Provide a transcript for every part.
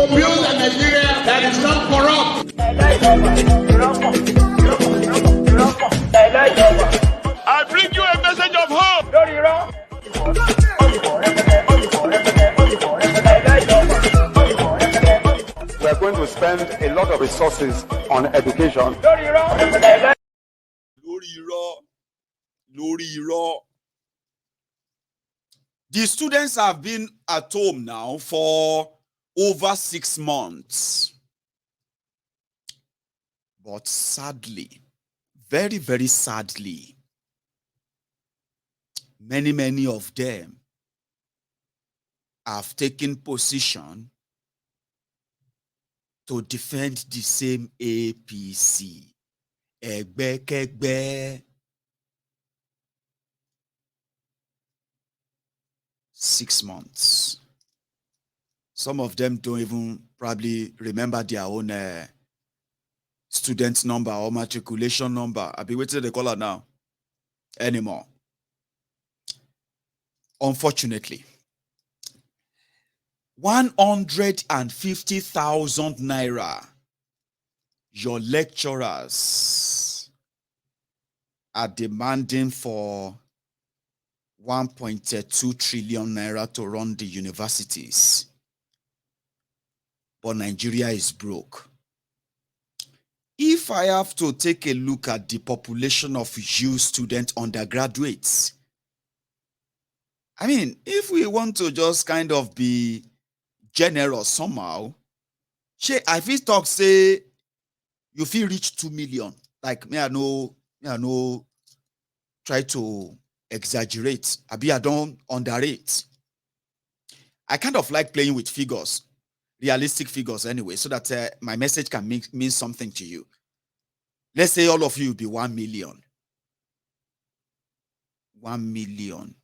build a Nigeria that is not corrupt. I bring you a message of hope. We are going to spend a lot of resources on education. The students have been at home now for over 6 months. But sadly, very, very sadly, many of them have taken position to defend the same APC. Egbe. 6 months. Some of them don't even probably remember their own student number or matriculation number. I'll be waiting to call her now anymore. Unfortunately, 150,000 naira your lecturers are demanding for 1.2 trillion naira to run the universities. But Nigeria is broke. If I have to take a look at the population of you student undergraduates, I mean, if we want to just kind of be generous somehow, I feel talk say you feel reach 2 million. Like me, I know try to exaggerate. I don't underrate. I kind of like playing with figures, realistic figures anyway, so that my message can mean something to you. Let's say all of you will be 1 million. 1 million.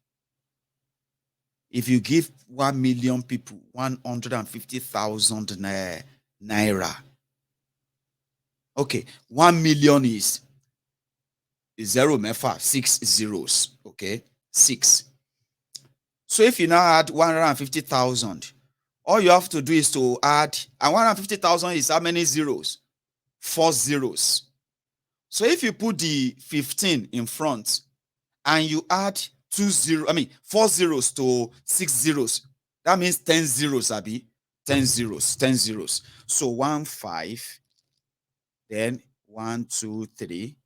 If you give 1 million people 150,000 naira, okay, 1 million is 0 mefa, 6 zeros, okay, 6. So if you now add 150,000, all you have to do is to add, and 150,000 is how many zeros? 4 zeros. So if you put the 15 in front and you add 4 zeros to 6 zeros, that means 10 zeros, Abi. 10 zeros, 10 zeros. So 1, 5, then 1, 2, 3,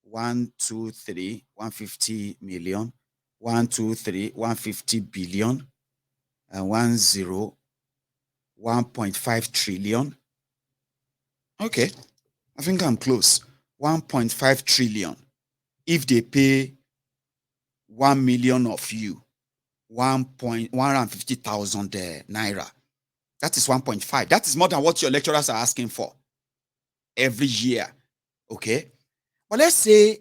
1, 2, 3, 150 million, 1, 2, 3, 150 billion, and 1, 0, 1.5 trillion. Okay, I think I'm close. 1.5 trillion. If they pay 1 million of you, 150,000 naira, that is 1.5. That is more than what your lecturers are asking for every year. Okay, but let's say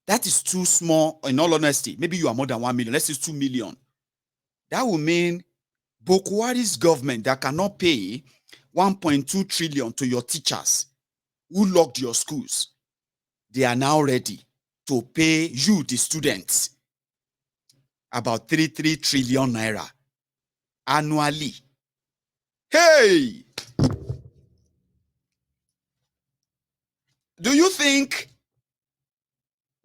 that is too small. In all honesty, maybe you are more than 1 million. Let's say 2 million. That will mean Bokwari's government that cannot pay 1.2 trillion to your teachers who locked your schools. They are now ready to pay you, the students, about 3 trillion naira annually. Hey! Do you think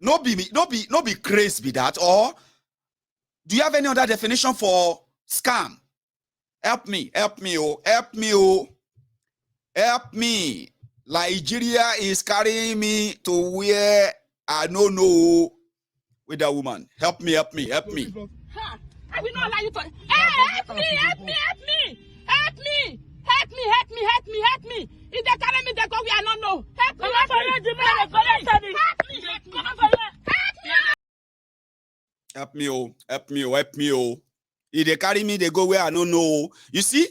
no be crazy be that? Or do you have any other definition for scam? Help me, help me, help me, help me. Nigeria is carrying me to where I don't know with that woman. Help me, help me, help me. I will not allow you to. Hey, help me, help me, help me, help me, help me, help me, help me, help me. If they carry me, they go where I don't know. Help me, help me, help me, help me, help me. If they carry me, they go where I don't know. You see,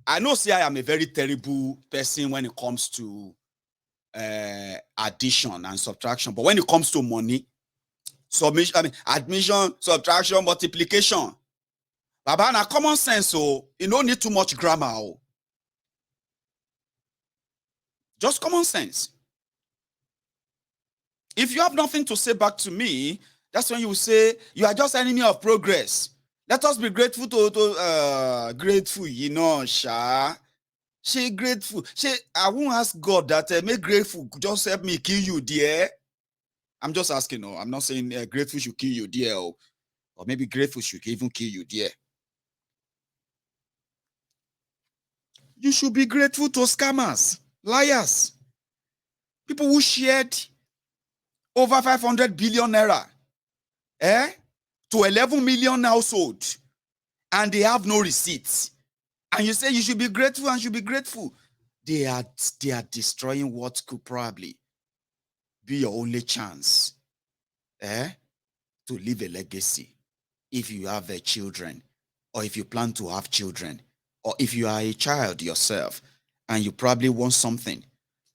I know say I am a very terrible person when it comes to addition and subtraction, but when it comes to money, admission, subtraction, multiplication, Baba, na common sense, so you don't need too much grammar. Just common sense. If you have nothing to say back to me, that's when you will say you are just enemy of progress. Let us be grateful to grateful, you know, Sha. She grateful. I won't ask God that make grateful. Just help me kill you, dear. I'm just asking. No, I'm not saying grateful should kill you, dear. Or maybe grateful should even kill you, dear. You should be grateful to scammers, liars, people who shared over 500 billion naira to 11 million households, and they have no receipts. And you say you should be grateful and should be grateful. They are destroying what could probably be your only chance to leave a legacy if you have children, or if you plan to have children, or if you are a child yourself and you probably want something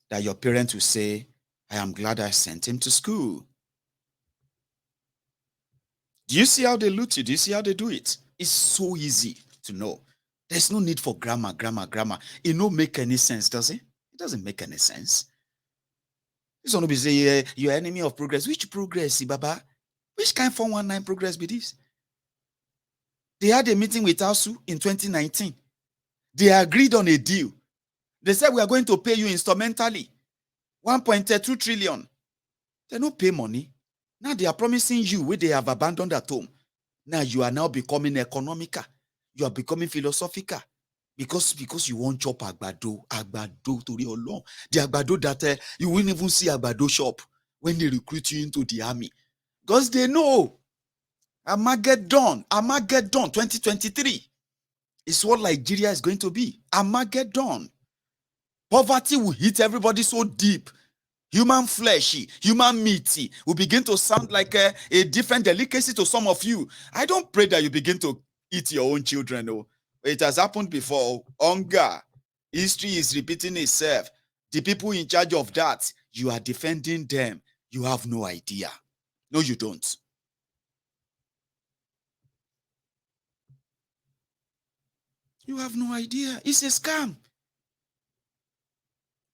that your parents will say, I am glad I sent him to school. Do you see how they loot you? Do you see how they do it? It's so easy to know. There's no need for grammar. It don't make any sense, does it? It doesn't make any sense. This one will be say, you're enemy of progress. Which progress, Baba? Which kind of 419 progress be this? They had a meeting with ASU in 2019. They agreed on a deal. They said, we are going to pay you instrumentally 1.2 trillion. They don't pay money. Now they are promising you where they have abandoned at home. Now you are now becoming economical. You are becoming philosophical. Because you won't chop agbado tori Olorun. The agbado that you won't even see agbado shop when they recruit you into the army. Because they know Armageddon 2023 is what Nigeria is going to be. Armageddon. Poverty will hit everybody so deep. Human fleshy, human meaty will begin to sound like a different delicacy to some of you. I don't pray that you begin to eat your own children. Oh. It has happened before. Hunger. History is repeating itself. The people in charge of that, you are defending them. You have no idea. No, you don't. You have no idea. It's a scam.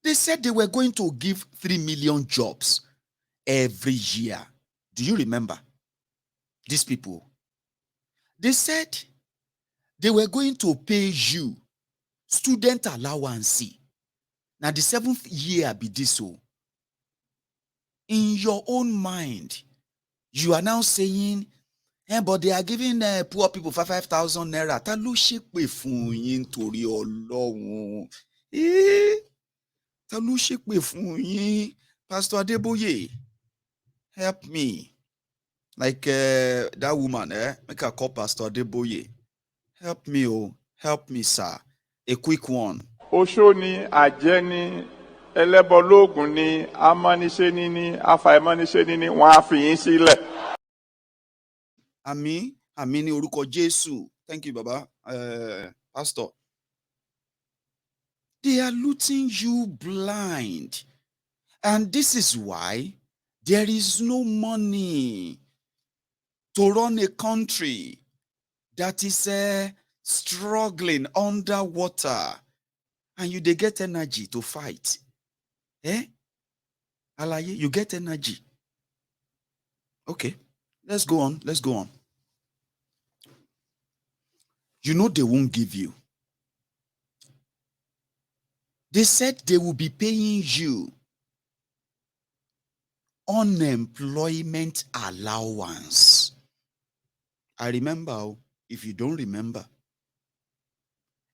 They said they were going to give 3 million jobs every year. Do you remember? These people. They said they were going to pay you student allowance. Now the 7th year be this so. In your own mind, you are now saying, but they are giving poor people 5,000 naira. Ta ló ṣépè fún yín torí Ọlọ́run. Ta ló ṣépè fún yín? Pastor Adeboye, help me. Like that woman, make her call Pastor Adeboye. Help me, oh. Help me, sir. A quick one. Oṣó ni, àjẹ́ ni, ẹlẹ́bọlóògùn ni, amániṣẹ́ni ni, afàìmániṣẹ́ni ni, wọ́n á fi yín sílẹ̀. Àmín, àmín ní orúkọ Jésù. Thank you, Baba. Pastor. They are looting you blind. And this is why there is no money to run a country that is struggling underwater. And they get energy to fight. Alaye, you get energy. Okay, let's go on. You know they won't give you. They said they will be paying you unemployment allowance. I remember, if you don't remember.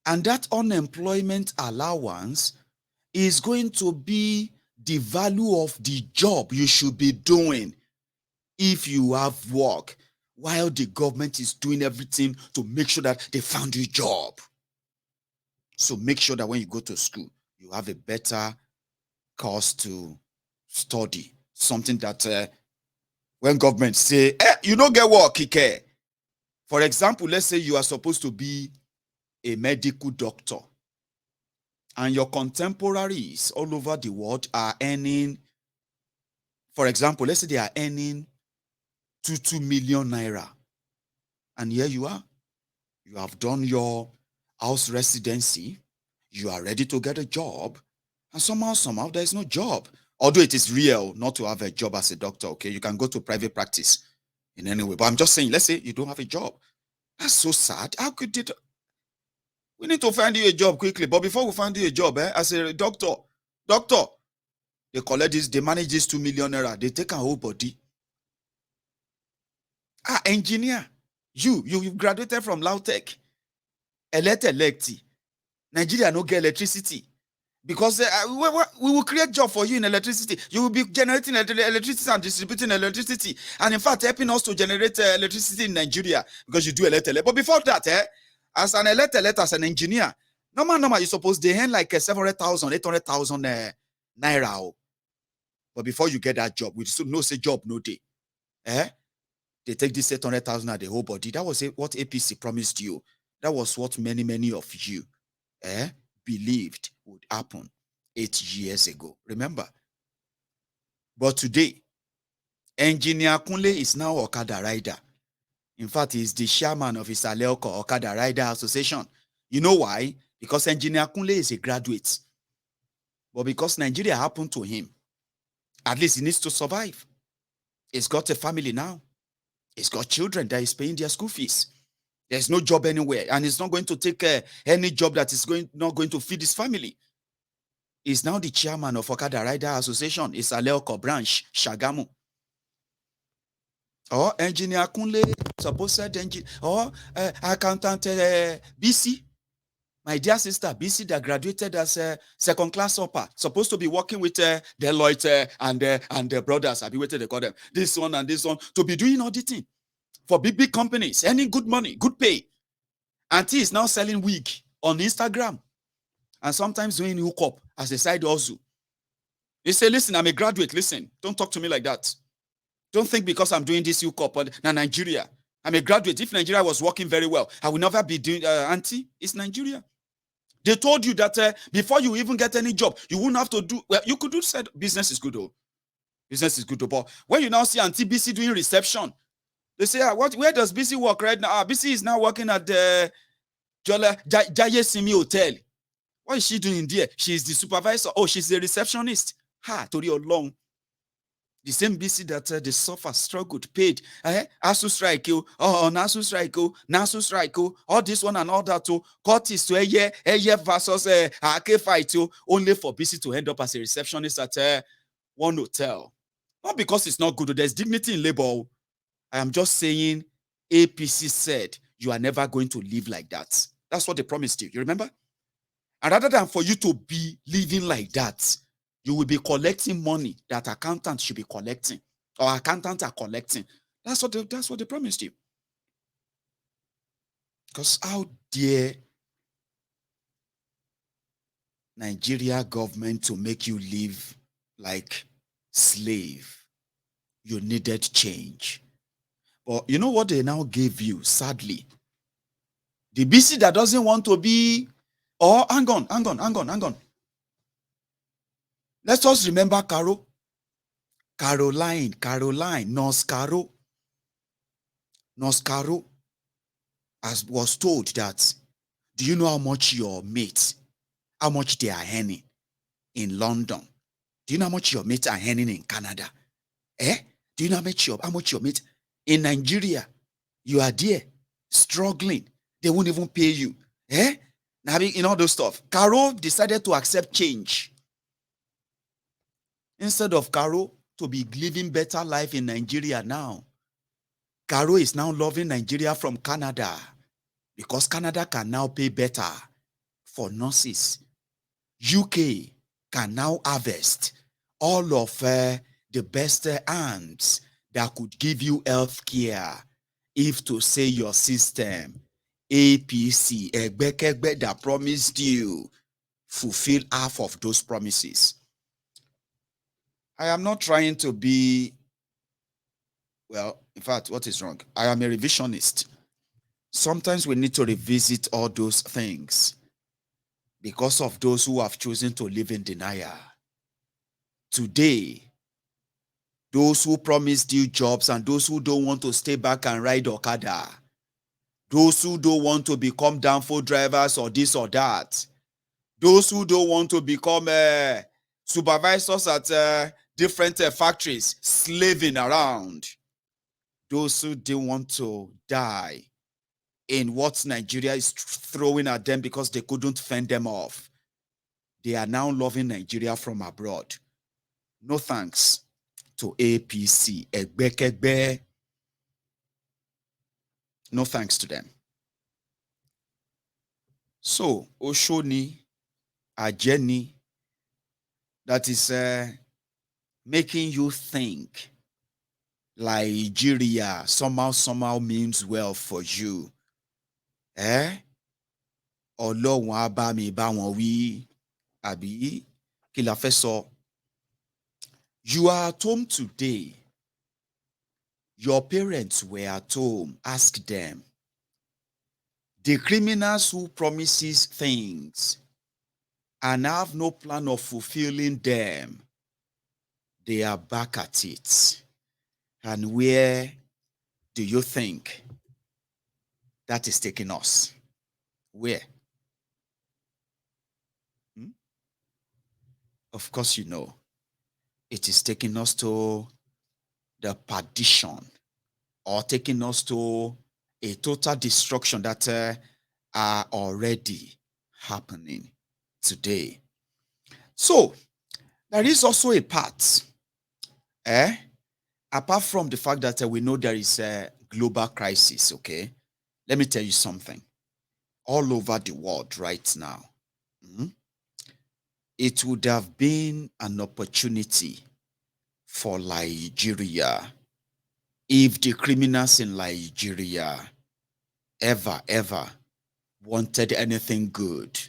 And that unemployment allowance is going to be the value of the job you should be doing if you have work, while the government is doing everything to make sure that they found you a job. So make sure that when you go to school, you have a better course to study. Something that when government say, you don't get work, Kike. For example, let's say you are supposed to be a medical doctor, and your contemporaries all over the world are earning, for example, let's say they are earning 2 million naira. And here you are. You have done your house residency. You are ready to get a job. And somehow, there is no job. Although it is real not to have a job as a doctor, okay? You can go to private practice in any way. But I'm just saying, let's say you don't have a job. That's so sad. How could it? We need to find you a job quickly. But before we find you a job, as a doctor, they collect this, they manage this 2 million naira, they take a whole body. Engineer, you graduated from Lautech, electi. Nigeria no get electricity. Because we will create job for you in electricity. You will be generating electricity and distributing electricity. And in fact, helping us to generate electricity in Nigeria because you do electric. But before that, as an electric, as an engineer, normal, you're supposed to earn like 700,000, 800,000 naira. But before you get that job, we still no say job no day. They take this 800,000 at the whole body. That was what APC promised you. That was what many of you believed would happen 8 years ago. Remember? But today, Engineer Kunle is now Okada rider. In fact, he's the chairman of Isalelco Okada Rider Association. You know why? Because Engineer Kunle is a graduate. But because Nigeria happened to him, at least he needs to survive. He's got a family now. He's got children that is paying their school fees. There's no job anywhere, and he's not going to take any job that is not going to feed his family. He's now the chairman of Okada Rider Association, Isalelco branch, Shagamu. Or Engineer Kunle, supposed engineer, or accountant BC, my dear sister BC that graduated as a second-class upper, supposed to be working with Deloitte and the brothers. I be waiting to call them this one and this one to be doing auditing for big companies, earning good money, good pay. Auntie is now selling wig on Instagram and sometimes doing hookup as a side hustle. They say, listen, I'm a graduate. Listen, don't talk to me like that. Don't think because I'm doing this hookup in Nigeria. I'm a graduate. If Nigeria was working very well, I will never be doing auntie. It's Nigeria. They told you that before you even get any job, you wouldn't have to do, well, you could do said business is good though. Business is good though. But when you now see Auntie BC doing reception, they say, where does BC work right now? BC is now working at the Jaye Simi Hotel. What is she doing there? She is the supervisor. Oh, she's the receptionist. Tori Olong. The same BC that they suffer, struggled, paid. ASU strike, NASU strike, NASU strike, all this one and all that. Court is to a year versus AK fight, only for BC to end up as a receptionist at one hotel. Not because it's not good. There's dignity in labor. I am just saying APC said you are never going to live like that. That's what they promised you. You remember? And rather than for you to be living like that, you will be collecting money that accountants should be collecting, or accountants are collecting. That's what they promised you. Because how dare Nigeria government to make you live like slave? You needed change. But you know what they now gave you, sadly? The BC that doesn't want to be, hang on. Let us remember Caroline, Nurse Caro, as was told that, do you know how much your mates, how much they are earning in London? Do you know how much your mates are earning in Canada? Do you know how much your mates in Nigeria? You are there, struggling. They won't even pay you. Now, in all those stuff. Caro decided to accept change. Instead of Caro to be living better life in Nigeria now, Caro is now loving Nigeria from Canada because Canada can now pay better for nurses. UK can now harvest all of the best hands that could give you health care if to say your system, APC, Egbekegbe that promised you, fulfill half of those promises. I am not trying to be, well, in fact, what is wrong? I am a revisionist. Sometimes we need to revisit all those things because of those who have chosen to live in denial. Today, those who promised you jobs and those who don't want to stay back and ride Okada, those who don't want to become downfall drivers or this or that, those who don't want to become supervisors at different factories, slaving around, those who didn't want to die in what Nigeria is throwing at them because they couldn't fend them off. They are now loving Nigeria from abroad. No thanks to APC. Egbekegbe. No thanks to them. So, Oshoni, Ajeni, that is making you think Nigeria somehow means well for you. Ọlọ́run á bá mi bá wọn wí, àbí kí la fẹ́ sọ? You are at home today. Your parents were at home. Ask them. The criminals who promises things and have no plan of fulfilling them, they are back at it. And where do you think that is taking us? Where? Of course, you know. It is taking us to the perdition, or taking us to a total destruction that are already happening today. So, there is also a part, apart from the fact that we know there is a global crisis, okay? Let me tell you something. All over the world right now, it would have been an opportunity for Nigeria if the criminals in Nigeria ever wanted anything good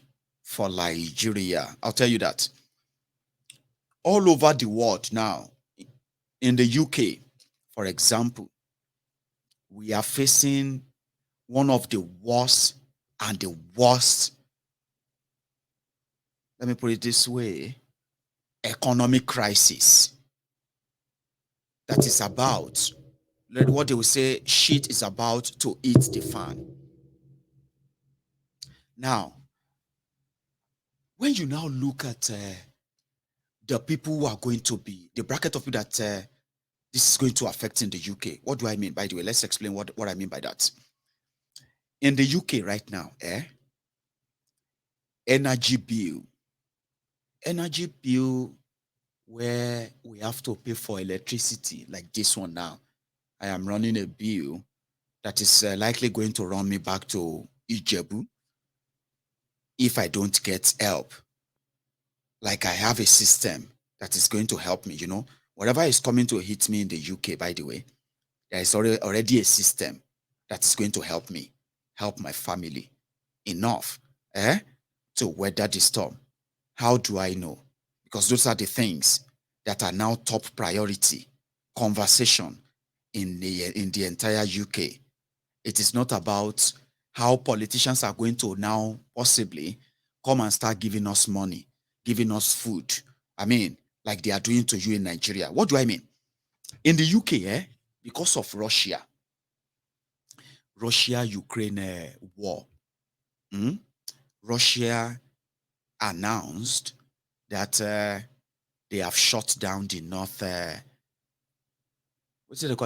for Nigeria. I'll tell you that. All over the world now, in the UK, for example, we are facing one of the worst, let me put it this way, economic crisis that is about, what they will say, shit is about to eat the fan. Now, when you now look at the people who are going to be, the bracket of people that this is going to affect in the UK, what do I mean? By the way, let's explain what I mean by that. In the UK right now, energy bill where we have to pay for electricity, like this one now. I am running a bill that is likely going to run me back to Ijebu if I don't get help. Like I have a system that is going to help me, Whatever is coming to hit me in the UK, by the way, there is already a system that is going to help me, help my family enough to weather the storm. How do I know? Because those are the things that are now top priority conversation in the entire UK. It is not about how politicians are going to now possibly come and start giving us money, giving us food. I mean, like they are doing to you in Nigeria. What do I mean? In the UK, because of Russia-Ukraine war, Russia announced that they have shut down the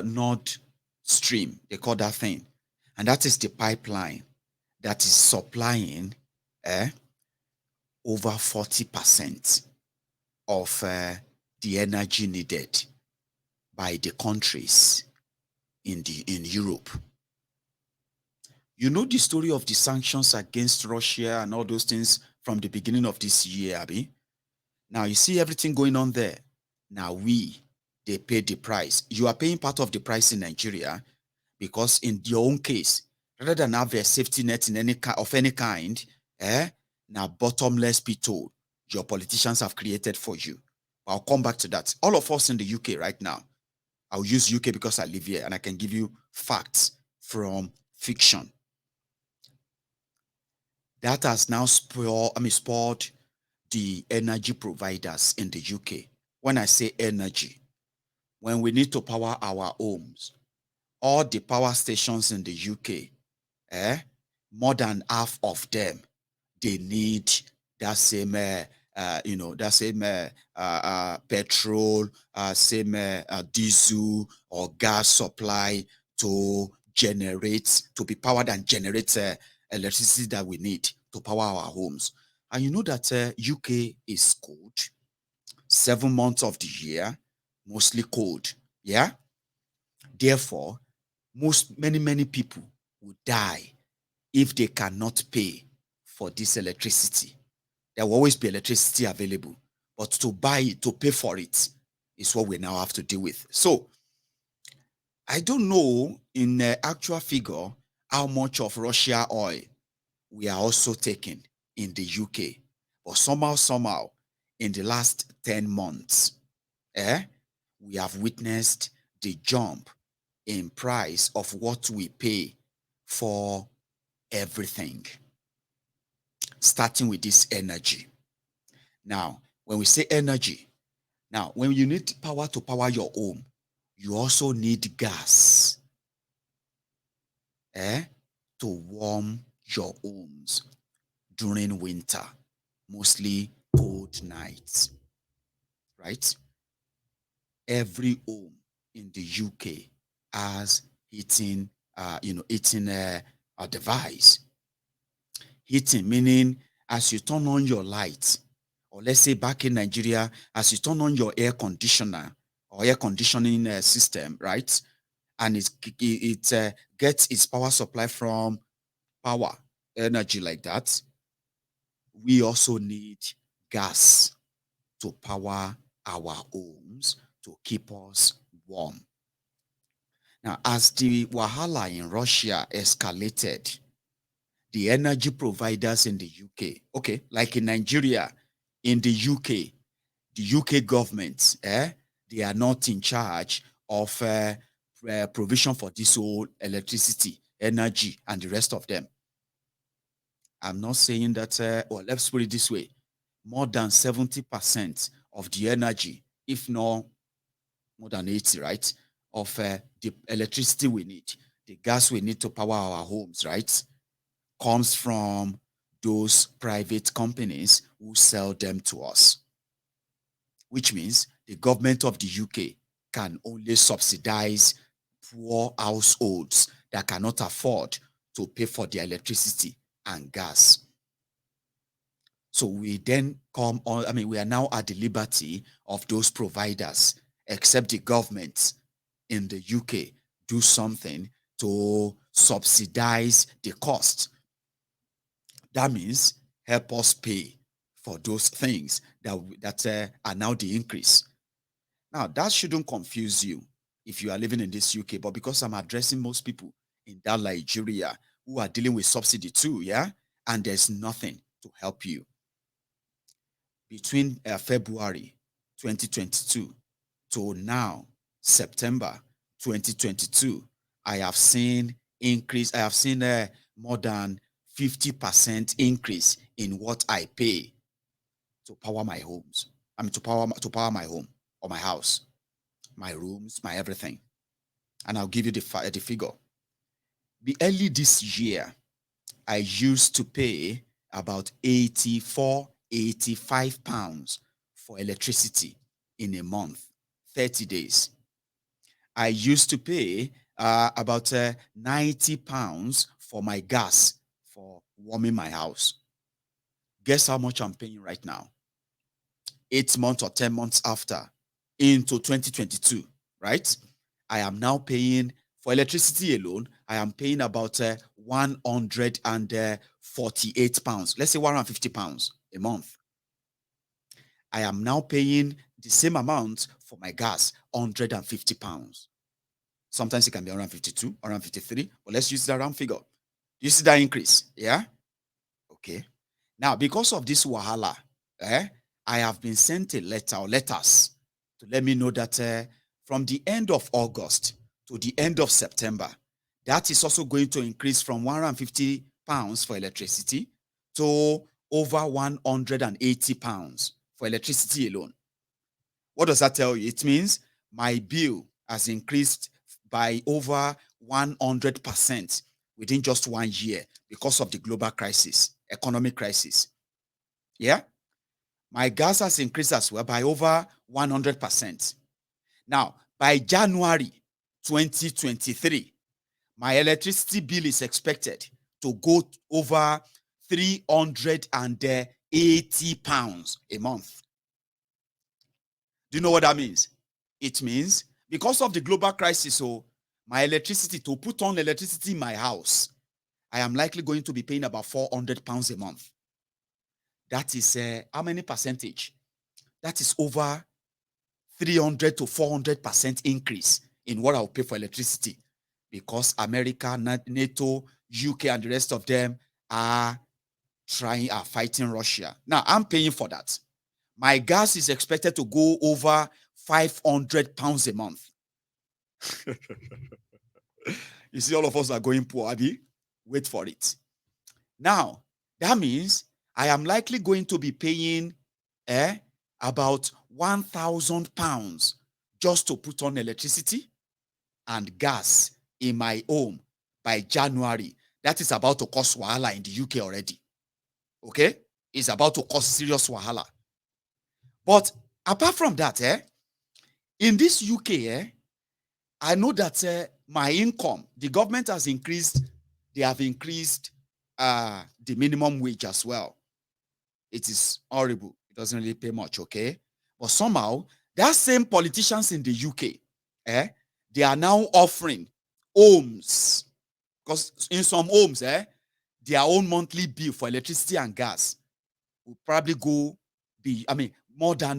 Nord Stream. They call that thing. And that is the pipeline that is supplying over 40% of the energy needed by the countries in Europe. You know the story of the sanctions against Russia and all those things from the beginning of this year, Abby? Now you see everything going on there. Now they pay the price. You are paying part of the price in Nigeria because in your own case, rather than have a safety net in any kind, now bottomless pit your politicians have created for you. I'll come back to that. All of us in the UK right now, I'll use UK because I live here and I can give you facts from fiction. That has now spoiled the energy providers in the UK. When I say energy, when we need to power our homes, all the power stations in the UK, more than half of them, they need that same, petrol, same diesel or gas supply to be powered and generate electricity that we need to power our homes. And you know that UK is cold. 7 months of the year, mostly cold. Yeah. Therefore, many people will die if they cannot pay for this electricity. There will always be electricity available, but to buy it, to pay for it, is what we now have to deal with. So I don't know in actual figure how much of Russia oil we are also taking in the UK, but somehow, in the last 10 months, we have witnessed the jump in price of what we pay for everything, starting with this energy. Now, when we say energy, now when you need power to power your home, you also need gas to warm your homes during winter, mostly cold nights, right? Every home in the UK has heating device. Heating meaning as you turn on your light, or let's say back in Nigeria, as you turn on your air conditioner or air conditioning system, right? And it gets its power supply from power energy like that. We also need gas to power our homes to keep us warm. Now, as the wahala in Russia escalated, the energy providers in the UK, okay, like in Nigeria, in the UK, the UK government, they are not in charge of provision for this whole electricity, energy, and the rest of them. I'm not saying that, or let's put it this way, more than 70% of the energy, if not more than 80, right, of the electricity we need, the gas we need to power our homes, right, comes from those private companies who sell them to us, which means the government of the UK can only subsidize poor households that cannot afford to pay for their electricity and gas. So we then come on, we are now at the liberty of those providers, except the government in the UK do something to subsidize the cost. That means help us pay for those things that are now the increase. Now, that shouldn't confuse you if you are living in this UK, but because I'm addressing most people in that Nigeria who are dealing with subsidy too, yeah? And there's nothing to help you. Between February 2022 to now, September 2022, I have seen more than 50% increase in what I pay to power my homes. To power my home or my house, my rooms, my everything. And I'll give you the figure. Early this year, I used to pay about 85 pounds for electricity in a month, 30 days. I used to pay about 90 pounds for my gas for warming my house. Guess how much I'm paying right now? 8 months or 10 months after, into 2022, right? I am now paying for electricity alone. I am paying about 148 pounds. Let's say 150 pounds a month. I am now paying the same amount for my gas, 150 pounds. Sometimes it can be 152, 153, but let's use the round figure. You see that increase? Yeah? Okay. Now, because of this wahala, I have been sent a letter or letters to let me know that from the end of August to the end of September, that is also going to increase from 150 pounds for electricity to over 180 pounds for electricity alone. What does that tell you? It means my bill has increased by over 100% within just 1 year because of the global crisis, economic crisis. Yeah? My gas has increased as well by over 100%. Now, by January 2023, my electricity bill is expected to go over 380 pounds a month. Do you know what that means? It means because of the global crisis, so my electricity, to put on electricity in my house, I am likely going to be paying about 400 pounds a month. That is how many percentage? That is over 300 to 400% increase in what I'll pay for electricity, because America, NATO, UK, and the rest of them are fighting Russia. Now, I'm paying for that. My gas is expected to go over 500 pounds a month. You see, all of us are going poor, Abi. Wait for it. Now, that means I am likely going to be paying about 1,000 pounds just to put on electricity and gas in my home by January. That is about to cause wahala in the UK already. Okay? It's about to cause serious wahala. But apart from that, in this UK, I know that my income, the government has increased, they have increased the minimum wage as well. It is horrible. It doesn't really pay much, okay? But somehow, that same politicians in the UK, they are now offering homes, because in some homes, their own monthly bill for electricity and gas will probably more than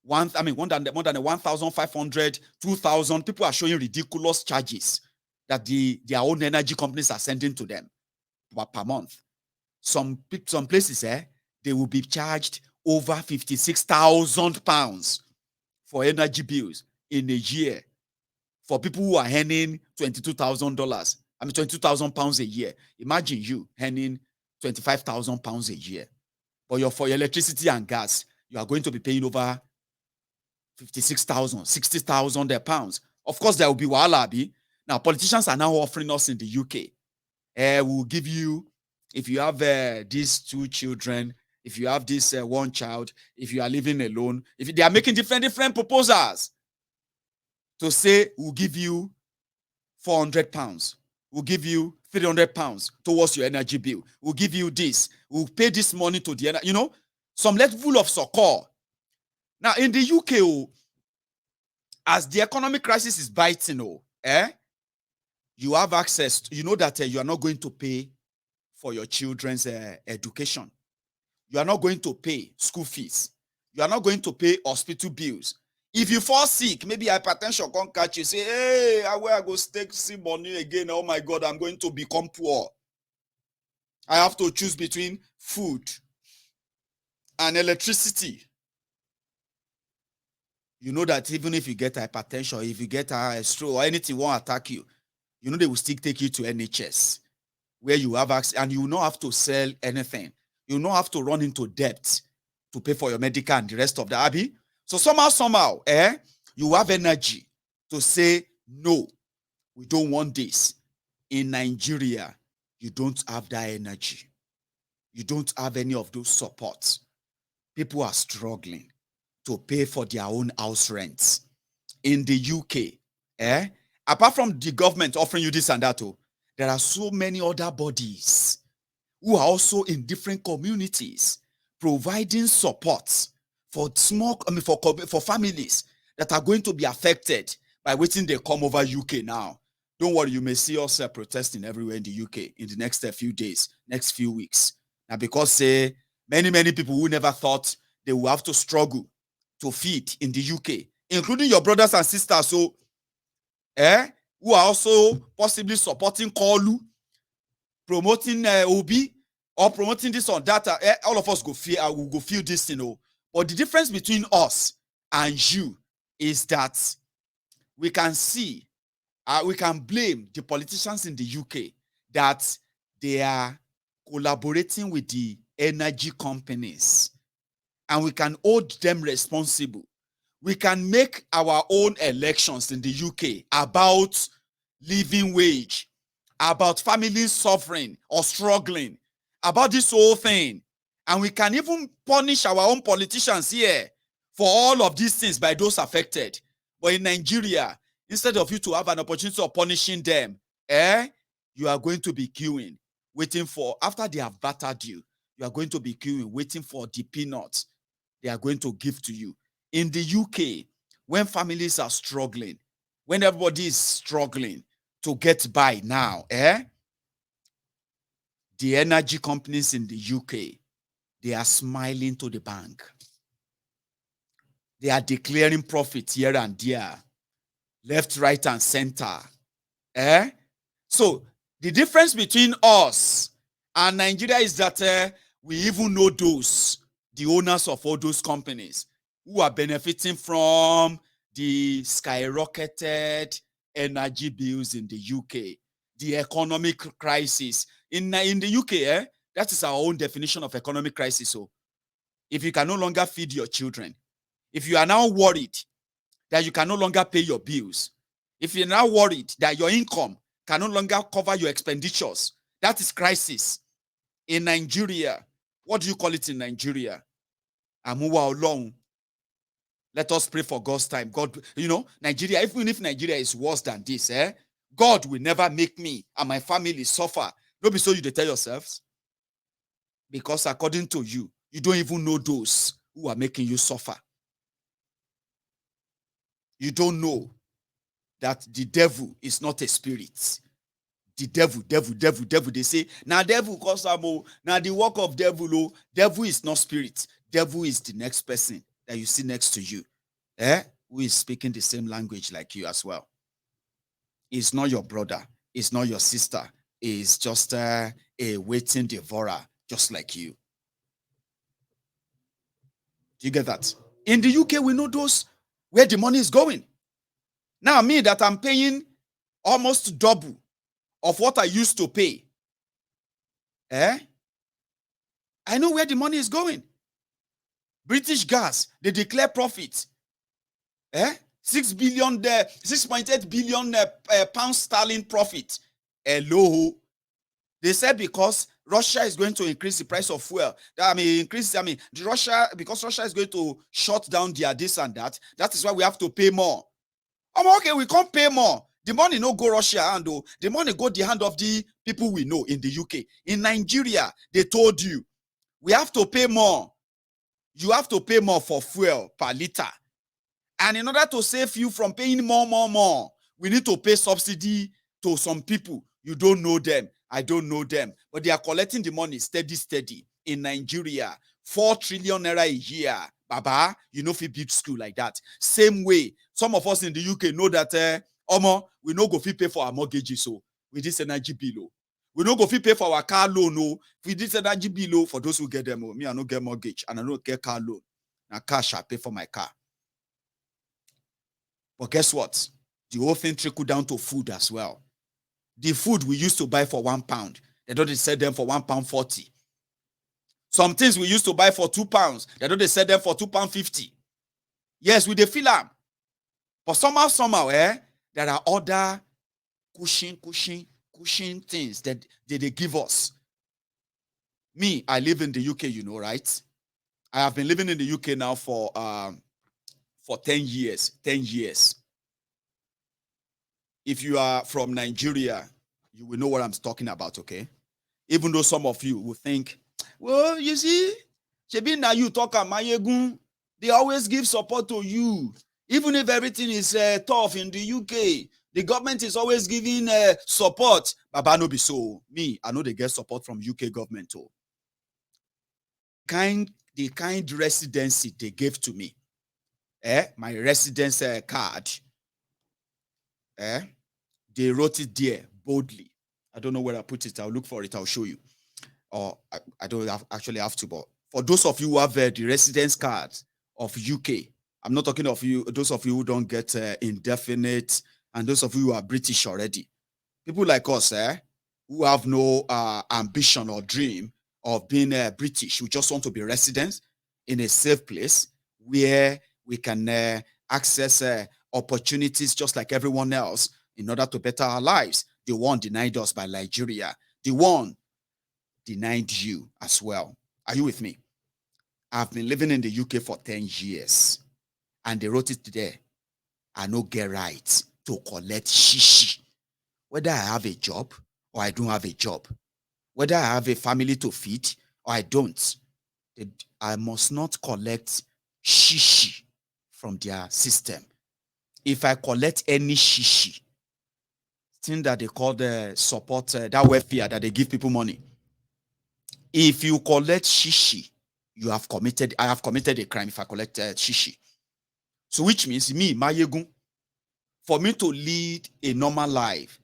1,500, 2,000. People are showing ridiculous charges that their own energy companies are sending to them per month. Some places, they will be charged over 56,000 pounds for energy bills in a year for people who are earning $22,000. 22,000 pounds a year. Imagine you earning 25,000 pounds a year. But for your electricity and gas, you are going to be paying over 56,000, 60,000 pounds. Of course, there will be wahala. Now, politicians are now offering us in the UK. We'll give you, if you have these 2 children, if you have this 1 child, if you are living alone, if they are making different proposals to say, we'll give you 400 pounds. We'll give you 300 pounds towards your energy bill. We'll give you this. We'll pay this money to the, some level of succor. Now, in the UK, as the economic crisis is biting, you have access. You know that you are not going to pay for your children's education. You are not going to pay school fees. You are not going to pay hospital bills. If you fall sick, maybe hypertension can't catch you. Say, hey, where I go take see money again? Oh my God, I'm going to become poor. I have to choose between food and electricity. You know that even if you get hypertension, if you get a stroke or anything won't attack you, they will still take you to NHS, where you have access, and you will not have to sell anything. You will not have to run into debt to pay for your medical and the rest of the Abby. So somehow, you have energy to say, no, we don't want this. In Nigeria, you don't have that energy. You don't have any of those supports. People are struggling to pay for their own house rents. In the UK, apart from the government offering you this and that, there are so many other bodies who are also in different communities providing support for for families that are going to be affected by waiting they come over UK now. Don't worry, you may see us protesting everywhere in the UK in the next few days, next few weeks. Now, because many people who never thought they will have to struggle to feed in the UK, including your brothers and sisters, who are also possibly supporting Kolu, promoting Obi, or promoting this or that. All of us will go feel this, But the difference between us and you is that we can see, we can blame the politicians in the UK that they are collaborating with the energy companies, and we can hold them responsible. We can make our own elections in the UK about living wage, about families suffering or struggling, about this whole thing. And we can even punish our own politicians here for all of these things by those affected. But in Nigeria, instead of you to have an opportunity of punishing them, you are going to be queuing, waiting for, after they have battered you, you are going to be queuing, waiting for the peanuts they are going to give to you. In the UK, when families are struggling, when everybody is struggling to get by now, the energy companies in the UK, they are smiling to the bank. They are declaring profit here and there, left, right, and center. So the difference between us and Nigeria is that we even know the owners of all those companies who are benefiting from the skyrocketed energy bills in the UK, the economic crisis. In the UK, that is our own definition of economic crisis. So if you can no longer feed your children, if you are now worried that you can no longer pay your bills, if you're now worried that your income can no longer cover your expenditures, that is crisis. In Nigeria, what do you call it in Nigeria? Amuwa Olong. Let us pray for God's time. God, Nigeria, even if Nigeria is worse than this, God will never make me and my family suffer. Don't be so you tell yourselves. Because according to you, you don't even know those who are making you suffer. You don't know that the devil is not a spirit. The devil. They say, now devil cause now the work of devil. Devil is not spirit. Devil is the next person that you see next to you, who is speaking the same language like you as well. It's not your brother. It's not your sister. It's just a waiting devourer, just like you. Do you get that? In the UK, we know those where the money is going. Now, me that I'm paying almost double of what I used to pay. I know where the money is going. British Gas, they declare profit. 6.8 billion pounds sterling profit. Hello. They said because Russia is going to increase the price of fuel. Because Russia is going to shut down their this and that. That is why we have to pay more. Okay, we can't pay more. The money no go Russia hand, the money go the hand of the people we know in the UK. In Nigeria, they told you, we have to pay more. You have to pay more for fuel per liter. And in order to save you from paying more, we need to pay subsidy to some people. You don't know them. I don't know them. But they are collecting the money steady. In Nigeria, 4 trillion naira a year. Baba, you know, if you build school like that. Same way, some of us in the UK know that, we no go fit pay for our mortgages, so with this energy bill. We no go fit pay for our car loan, with this energy bill. For those who get them, me, I no get mortgage, and I no get car loan. Now, cash I pay for my car. But guess what? The whole thing trickled down to food as well. The food we used to buy for £1, they don't sell them for £1.40. Some things we used to buy for £2, they don't sell them for £2.50. Yes, we dey feel am. But somehow, there are other cushion things that they give us. Me, I live in the UK, you know, right? I have been living in the UK now for 10 years. 10 years. If you are from Nigeria, you will know what I'm talking about, okay? Even though some of you will think, well, you see, Shebi na you talk Amayegun, they always give support to you. Even if everything is tough in the UK, the government is always giving support. Baba no be so. Me, I know they get support from UK government too. The kind residency they gave to me, my residence card, they wrote it there boldly. I don't know where I put it. I'll look for it. I'll show you. Or I don't actually have to, but for those of you who have the residence card of UK, I'm not talking of you, those of you who don't get indefinite, and those of you who are British already. People like us, who have no ambition or dream of being British. We just want to be residents in a safe place where we can access opportunities just like everyone else in order to better our lives. The one denied us by Nigeria. The one denied you as well. Are you with me? I've been living in the UK for 10 years. And they wrote it there. I no get right to collect shishi whether I have a job or I don't have a job, whether I have a family to feed or I don't. I must not collect shishi from their system. If I collect any shishi, thing that they call the support, that welfare that they give people money. If you collect shishi, I have committed a crime if I collect shishi. So which means me, Mayegun, for me to lead a normal life,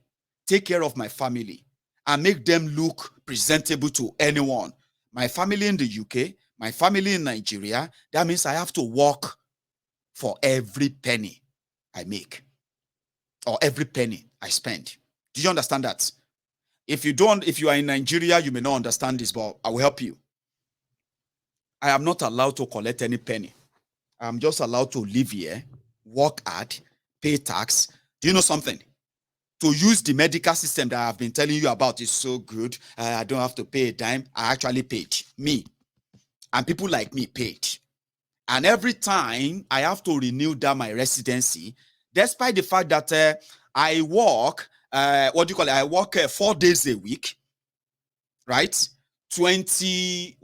take care of my family, and make them look presentable to anyone, my family in the UK, my family in Nigeria, that means I have to work for every penny I make or every penny I spend. Do you understand that? If you are in Nigeria, you may not understand this, but I will help you. I am not allowed to collect any penny. I'm just allowed to live here, work hard, pay tax. Do you know something? To use the medical system that I've been telling you about is so good. I don't have to pay a dime. I actually paid. Me. And people like me paid. And every time I have to renew that my residency, despite the fact that I work, I work 4 days a week, right? 16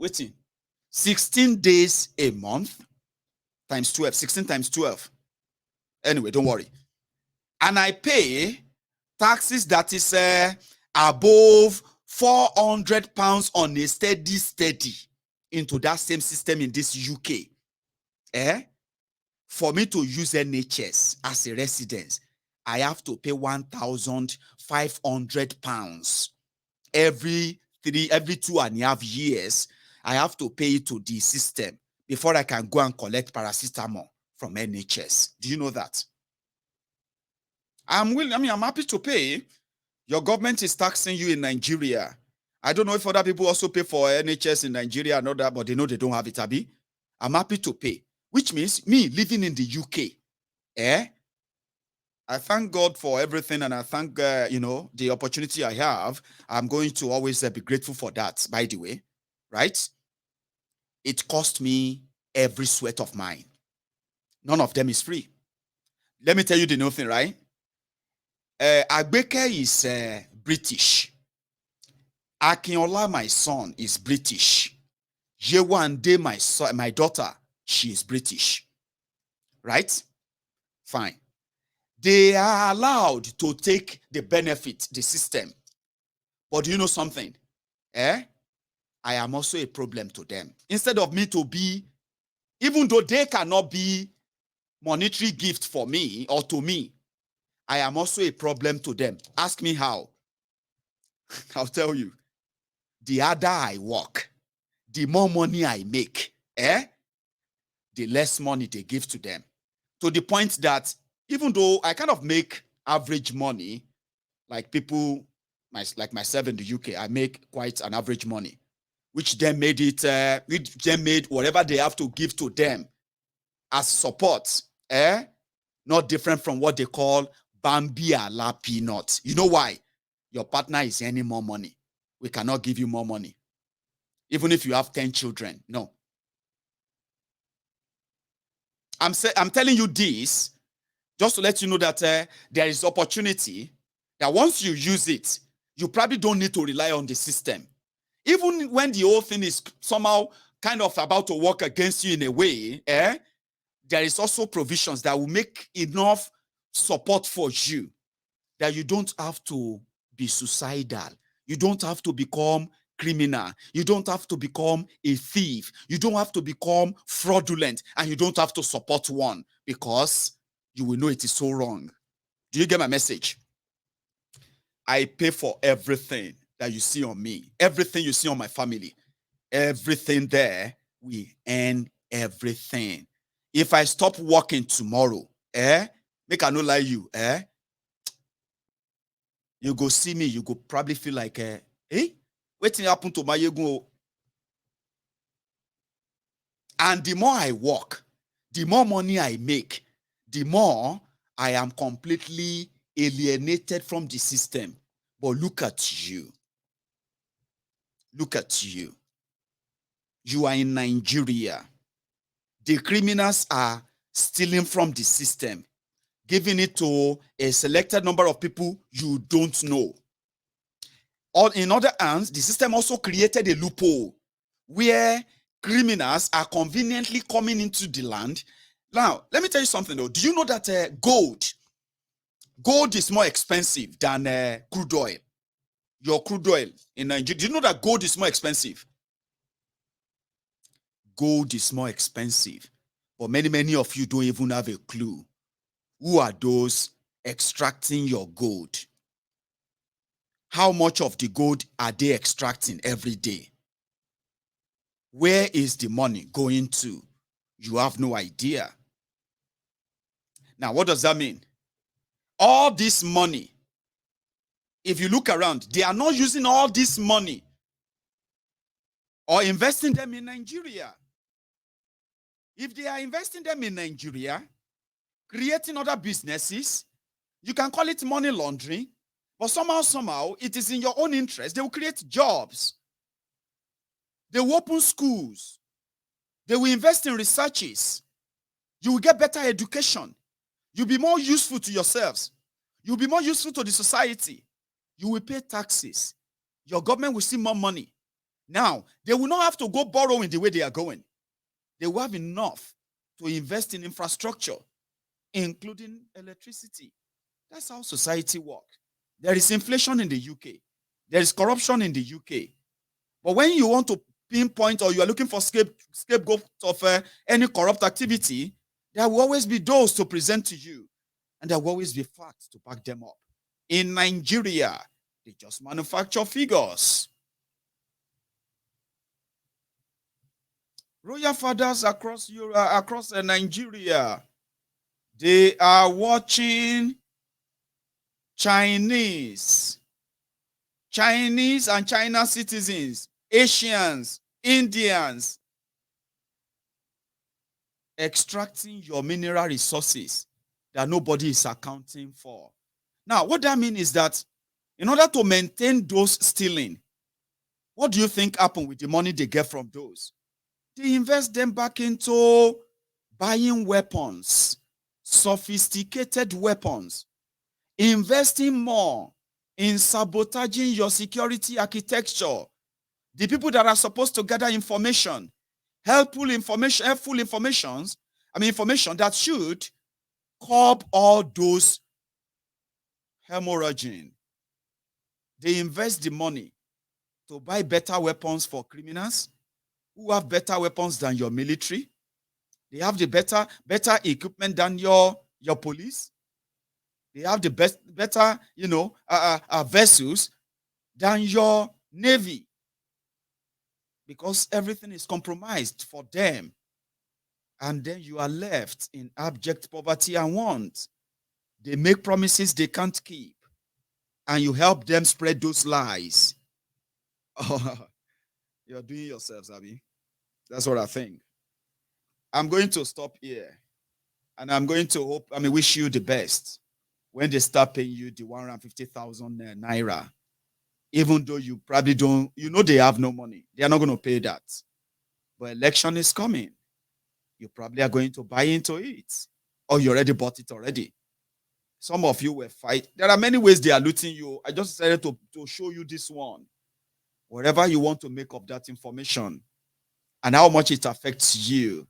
days a month times 12, 16 times 12. Anyway, don't worry. And I pay taxes that is above 400 pounds on a steady into that same system in this UK. For me to use NHS as a residence, I have to pay 1,500 pounds every 2.5 years. I have to pay it to the system before I can go and collect paracetamol from NHS. Do you know that? I'm happy to pay. Your government is taxing you in Nigeria. I don't know if other people also pay for NHS in Nigeria and all that, but they know they don't have it, Abi. I'm happy to pay, which means me living in the UK. I thank God for everything, and I thank the opportunity I have. I'm going to always be grateful for that, by the way, right? It cost me every sweat of mine. None of them is free. Let me tell you the new thing, right? Agbeke is British. Akinola, my son, is British. Yewande, my daughter, she is British. Right? Fine. They are allowed to take the benefit, the system. But do you know something? I am also a problem to them. Instead of me to be, even though they cannot be monetary gift for me or to me, I am also a problem to them. Ask me how. I'll tell you. The harder I work, the more money I make, the less money they give to them. To the point that even though I kind of make average money, like people like myself in the UK, I make quite an average money, which then made whatever they have to give to them as support, not different from what they call Bambi ala peanuts. You know why? Your partner is earning more money. We cannot give you more money. Even if you have 10 children, no. I'm telling you this just to let you know that there is opportunity that once you use it, you probably don't need to rely on the system. Even when the whole thing is somehow kind of about to work against you in a way, there is also provisions that will make enough support for you that you don't have to be suicidal. You don't have to become criminal. You don't have to become a thief. You don't have to become fraudulent, and you don't have to support one because you will know it is so wrong. Do you get my message? I pay for everything that you see on me, everything you see on my family, everything there, we earn everything. If I stop working tomorrow, make I no lie you, you go see me, you go probably feel like, wetin happen to my ego? And the more I work, the more money I make, the more I am completely alienated from the system. But look at you. Look at you. You are in Nigeria. The criminals are stealing from the system. giving it to a selected number of people you don't know. Or in other hands, the system also created a loophole where criminals are conveniently coming into the land. Now, let me tell you something though. Do you know that gold is more expensive than crude oil? Your crude oil in Nigeria. Do you know that gold is more expensive? Gold is more expensive. But many of you don't even have a clue. Who are those extracting your gold? How much of the gold are they extracting every day? Where is the money going to? You have no idea. Now, what does that mean? All this money, if you look around, they are not using all this money or investing them in Nigeria. If they are investing them in Nigeria, creating other businesses, you can call it money laundering, but somehow, it is in your own interest. They will create jobs. They will open schools. They will invest in researches. You will get better education. You'll be more useful to yourselves. You'll be more useful to the society. You will pay taxes. Your government will see more money. Now, they will not have to go borrowing the way they are going. They will have enough to invest in infrastructure, including electricity. That's how society works. There is inflation in the UK. There is corruption in the UK. But when you want to pinpoint or you are looking for scapegoat of any corrupt activity, there will always be those to present to you. And there will always be facts to back them up. In Nigeria, they just manufacture figures. Royal fathers across Europe, across Nigeria, they are watching Chinese and China citizens, Asians, Indians, extracting your mineral resources that nobody is accounting for. Now, what that means is that in order to maintain those stealing, what do you think happened with the money they get from those? They invest them back into buying weapons, sophisticated weapons, investing more in sabotaging your security architecture. The people that are supposed to gather information, helpful information that should curb all those hemorrhaging. They invest the money to buy better weapons for criminals who have better weapons than your military. They have the better equipment than your police. They have the better vessels than your navy, because everything is compromised for them. And then you are left in abject poverty and want. They make promises they can't keep, and you help them spread those lies. Oh, you're doing yourselves, Abby. That's what I think. I'm going to stop here, and I'm going to wish you the best when they start paying you the 150,000 naira. Even though you probably don't, they have no money. They are not going to pay that. But election is coming. You probably are going to buy into it, or you already bought it already. Some of you will fight. There are many ways they are looting you. I just decided to show you this one. Whatever you want to make of that information and how much it affects you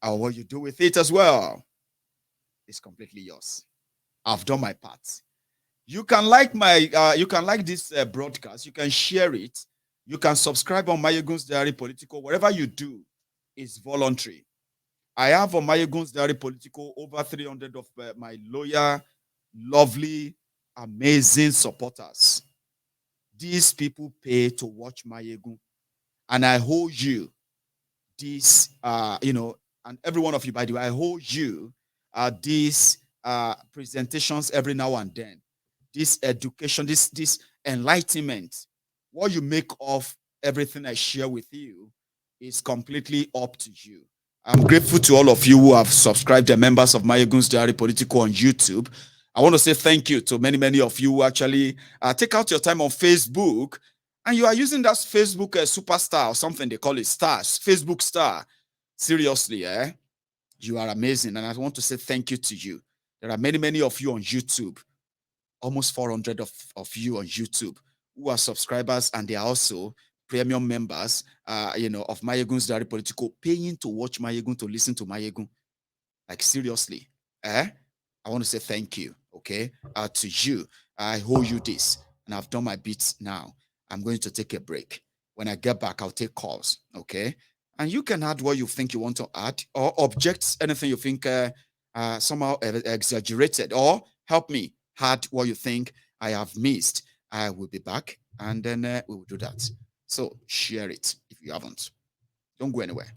and what you do with it as well is completely yours. I've done my part. You can like this broadcast. You can share it. You can subscribe on Mayegun's Diary Political. Whatever you do is voluntary. I have on Mayegun's Diary Political over 300 of my loyal, lovely, amazing supporters. These people pay to watch Mayegun. And I hold you this, and every one of you, by the way, I hold you these presentations every now and then. This education, this enlightenment, what you make of everything I share with you is completely up to you. I'm grateful to all of you who have subscribed, the members of Mayegun's Diary Political on YouTube. I want to say thank you to many of you who actually take out your time on Facebook, and you are using that Facebook superstar or something they call it, stars, Facebook star. Seriously, you are amazing, and I want to say thank you to you. There are many of you on YouTube, almost 400 of you on YouTube who are subscribers, and they are also premium members, of Mayegun's Diary Political, paying to watch Mayegun, to listen to Mayegun. Like, seriously, I want to say thank you, okay, to you. I owe you this, and I've done my bits now. I'm going to take a break. When I get back, I'll take calls, okay? And you can add what you think you want to add, or object anything you think somehow exaggerated, or help me add what you think I have missed. I will be back, and then we will do that. So share it if you haven't. Don't go anywhere.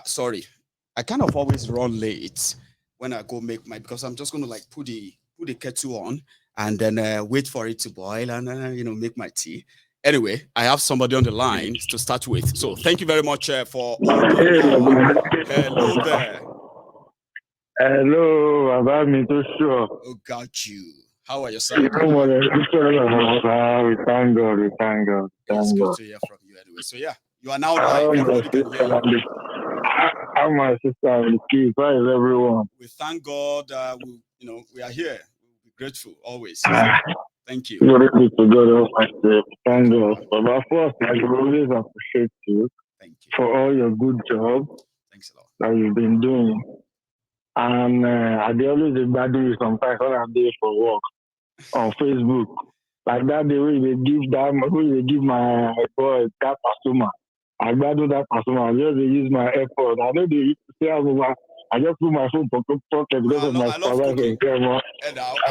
Sorry, I kind of always run late when I go make my, because I'm just going to like put the kettle on and then wait for it to boil and make my tea. Anyway, I have somebody on the line to start with. So thank you very much for. Hello there. Hello, about me to sure. Oh, got you. How are you, sir? We thank God. It's good to hear from you anyway. So yeah, you are now live. Everybody can hear you. How my sister and the kids? How is everyone? We thank God. We are here. We're grateful always. Thank you. Glory be to God. Thank God. But first, I will always appreciate you. Thank you for all your good job. Thanks a lot. That you've been doing. And I always bad you sometimes when I'm there for work on Facebook. Like that the way they give my boy that customer. I do that customer. I just use my effort. I know they say I just put my phone pocket because of my supervisor. I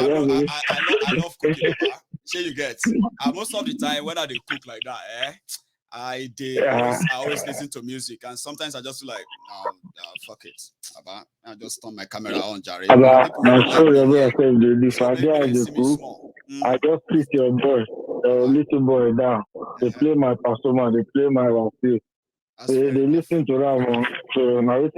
love cooking. Say you get. Most of the time when I cook like that, I always listen to music, and sometimes I just like, fuck it. I just turn my camera on, Jerry. I just pick your boy, little boy down. They play my customer, they play my Rafi. They listen to that, so now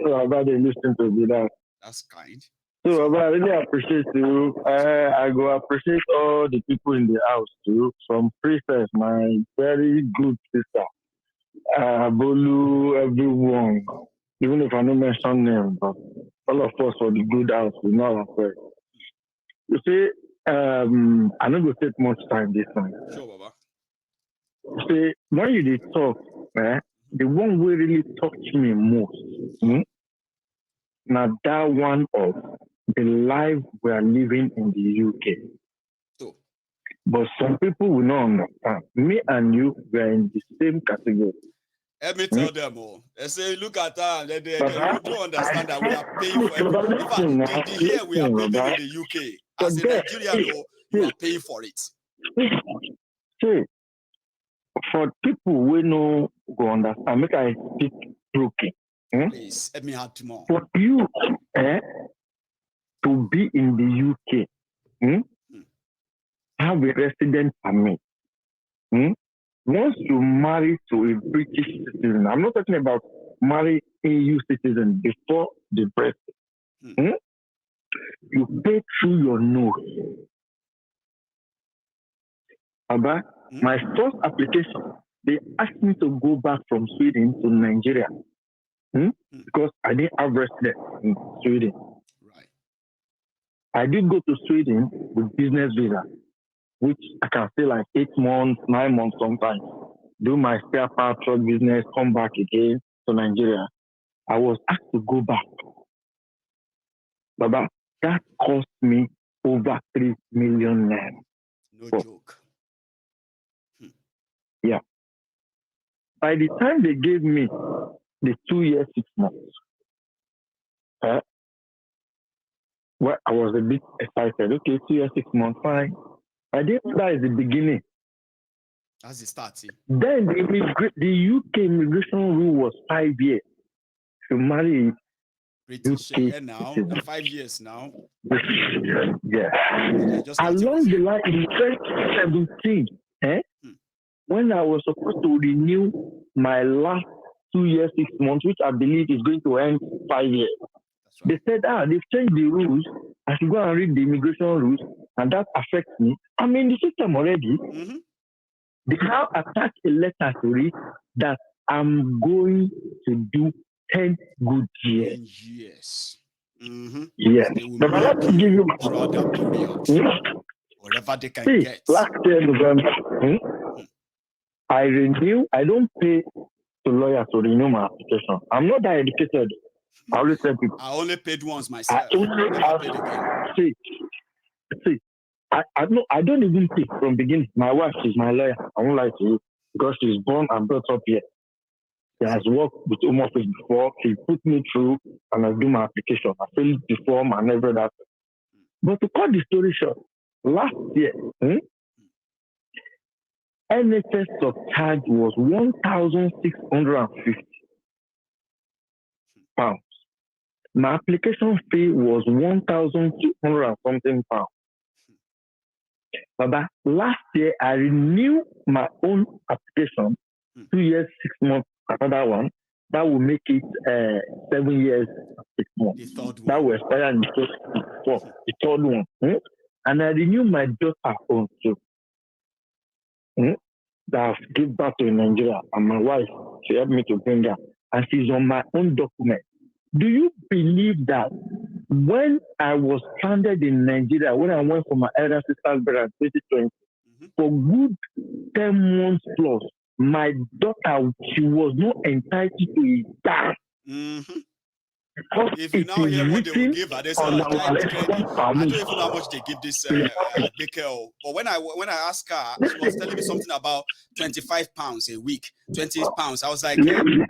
they listen to that. That's kind. So I really appreciate you. I go appreciate all the people in the house too. From Princess, my very good sister. Bolu, everyone. Even if I don't mention names, but all of us for the good house, we know our friends. You see, I'm not going to take much time this time. Sure, Baba. You see, when you did talk, the one who really touched me most, now that one of the life we are living in the UK. So, but some people will not understand. Me and you, we are in the same category. Let me tell them all. They say, look at that. They don't understand that we are paying for everything. In fact, the year we are living in the UK, as a Nigerian, you are paying for it. See, for people who know go understand, make I speak broken. Please, let me add more. For you to be in the UK, have a resident permit. Once you marry to a British citizen, I'm not talking about marry EU citizen before the Brexit. You pay through your nose. About my first application, they asked me to go back from Sweden to Nigeria because I didn't have residence in Sweden. Right. I did go to Sweden with business visa, which I can stay like 8 months, 9 months sometimes. Do my spare part truck business, come back again to Nigeria. I was asked to go back. Baba, that cost me over 3 million naira. No joke. Yeah. By the time they gave me the 2 years, 6 months, well, I was a bit excited. Okay, 2 years, 6 months, fine. I didn't know that is the beginning. That's the start. See? Then the UK immigration rule was 5 years to marry British UK now, 5 years now. Yeah. Just along the line in 2017, when I was supposed to renew my last 2 years, 6 months, which I believe is going to end 5 years. Right. They said, they've changed the rules. I should go and read the immigration rules, and that affects me. I'm in the system already. They now attach a letter to it that I'm going to do 10 good years. 10 years. Yes. But let me give you throughout that period. Whatever they can get. Last year, November, I renew. I don't pay to lawyers to renew my application. I'm not that educated. I always tell people. I only paid once myself. Never paid again. See, I don't even pay from beginning. My wife is my lawyer. I won't lie to you because she's born and brought up here. She has worked with Home Office before. She put me through and I do my application. I filled the form and every that. But to cut the story short, last year, NHS subcharge was £1,650. My application fee was £1,200 something pounds. But last year, I renewed my own application, 2 years, 6 months, another one. That will make it 7 years, 6 months. That will expire in the third one. And I renewed my daughter own too. That I've given back to Nigeria. And my wife, she helped me to bring her. And she's on my own document. Do you believe that when I was stranded in Nigeria, when I went for my elder sister's burial in 2020, for good 10 months plus, my daughter, she was not entitled to a dime. If you now hear what they will give her, they say, I don't even know how much they give this big girl. But when I asked her, she was telling me something about £25 a week, £20. I was like, really?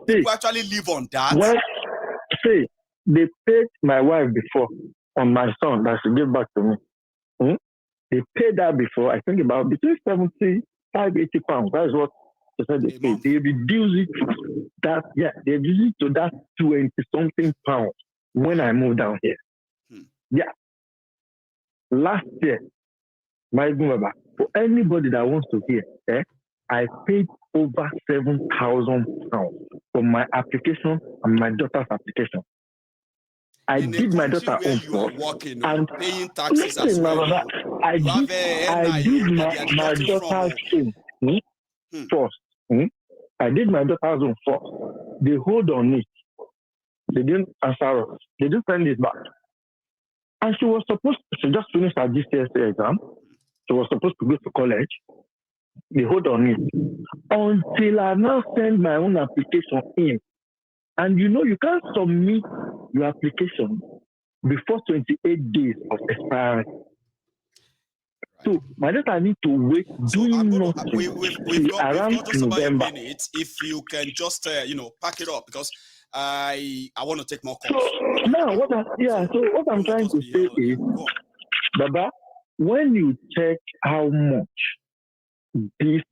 People actually live on that? Well, see, they paid my wife before on my son that she gave back to me. They paid that before, I think about between 75, 80 pounds. That is what they said they paid. They reduced it to that 20-something pounds when I moved down here. Yeah. Last year, my brother, for anybody that wants to hear, I paid over £7,000 for my application and my daughter's application. I did my daughter where you are working and paying taxes as well. I did my daughter's thing first. I did my daughter's own first. They hold on it. They didn't answer us. They didn't send it back. And she just finished her GCSE exam. She was supposed to go to college. They hold on it until I now send my own application in. And you can't submit your application before 28 days of expiry. So my data need to wait doing nothing we've around got just November. about a minute. If you can just pack it up, because I want to take more calls. So now what I'm trying to say is, Baba, when you check how much this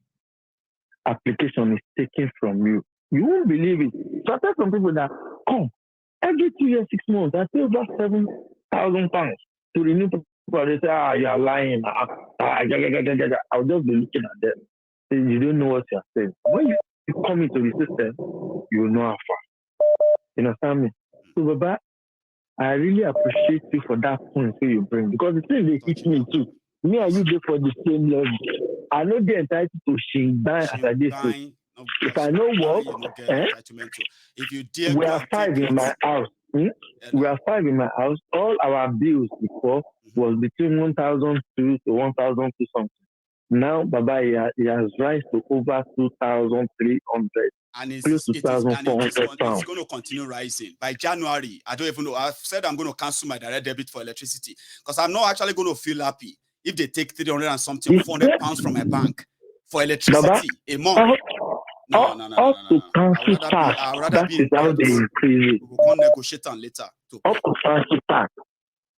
application is taking from you, you won't believe it. So I tell some people that every 2 years, 6 months, I pay over £7,000 to renew. They say, you're lying. I'll just be looking at them. You don't know what you're saying. When you come into the system, you know how far. You understand me? So, Baba, I really appreciate you for that point you bring, because the thing they hit me too. Me and you go for the same level. I know they're entitled to Shingbang as I did too. If I know what, if you dare, we are 5 in my house. We are 5 in my house. All our bills before was between 1,002 to 1,002 something. Now, Baba, he has rise to over 2,300. And it's close to 2,400 pounds. It's going to continue rising. By January, I don't even know. I've said I'm going to cancel my direct debit for electricity, because I'm not actually going to feel happy if they take 300 and something, 400 pounds from my bank for electricity Baba, a month. No. To cancel tax. That is how they increase it. We will negotiate on later. Up to cancel tax.